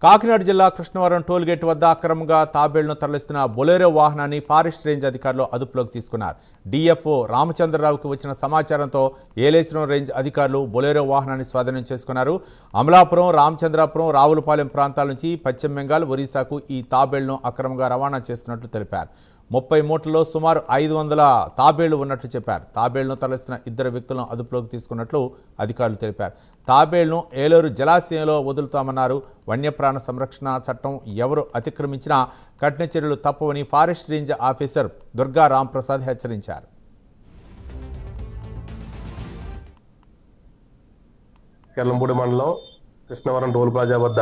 కాకినాడ జిల్లా కృష్ణవరం టోల్గేట్ వద్ద అక్రమంగా తాబేళ్లను తరలిస్తున్న బొలెరో వాహనాన్ని ఫారెస్ట్ రేంజ్ అధికారులు అదుపులోకి తీసుకున్నారు. డిఎఫ్ఓ రామచంద్రరావుకి వచ్చిన సమాచారంతో ఏలేశ్వరం రేంజ్ అధికారులు బొలెరో వాహనాన్ని స్వాధీనం చేసుకున్నారు. అమలాపురం, రామచంద్రాపురం, రావులపాలెం ప్రాంతాల నుంచి పశ్చిమ బెంగాల్, ఒరిస్సాకు ఈ తాబేళ్లను అక్రమంగా రవాణా చేస్తున్నట్లు తెలిపారు. 30 మూటల్లో సుమారు 500 తాబేళ్లు ఉన్నట్లు చెప్పారు. తాబేళ్లను తరలిస్తున్న 2 వ్యక్తులను అదుపులోకి తీసుకున్నట్లు అధికారులు తెలిపారు. తాబేళ్లను ఏలూరు జలాశయంలో వదులుతామన్నారు. వన్యప్రాణ సంరక్షణ చట్టం ఎవరు అతిక్రమించినా కఠిన చర్యలు తప్పవని forest range officer Durga Ramprasad హెచ్చరించారు. కెర్లంపూడి మండలం కృష్ణవరం టోల్ ప్లాజా వద్ద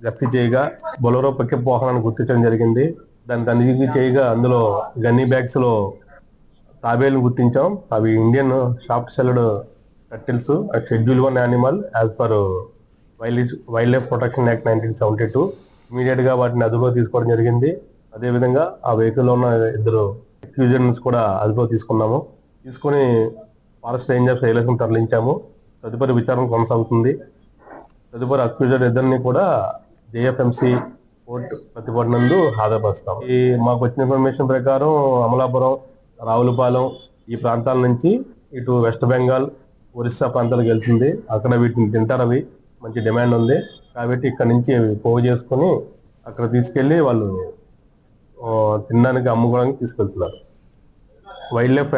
గస్తీ చేయగా బొలెరో పికప్ వాహనాన్ని గుర్తించడం జరిగింది. దాన్ని తనిఖీ చేయగా అందులో గన్నీ బ్యాగ్స్ లో తాబేళ్లను గుర్తించాం. అవి Indian short షెల్డ్ turtles, schedule 1 animal as per wild life protection act 1972. Immediate గా వాటిని అదుపులో తీసుకోవడం జరిగింది. అదేవిధంగా ఆ వెహికల్ లో ఉన్న 2 అక్యూజన్స్ కూడా అదుపులో తీసుకున్నాము. తీసుకుని ఫారెస్ట్ రేంజ్ ఆఫ్ ఏలేశ్వరం తరలించాము. తదుపరి విచారణ కొనసాగుతుంది. తదుపరి అక్యూజర్ 2 కూడా జేఎఫ్ఎంసీ కోర్టు ప్రతిపాదనందు హాజరుపరుస్తాం. మాకు వచ్చిన ఇన్ఫర్మేషన్ ప్రకారం అమలాపురం, రావులపాలెం ఈ ప్రాంతాల నుంచి ఇటు వెస్ట్ బెంగాల్, ఒరిస్సా ప్రాంతాలకు వెళ్తుంది. అక్కడ వీటిని తింటారు. అవి మంచి డిమాండ్ ఉంది కాబట్టి ఇక్కడ నుంచి పోగు చేసుకుని అక్కడ తీసుకెళ్లి వాళ్ళు తినడానికి, అమ్ముకోవడానికి తీసుకెళ్తున్నారు. Wild life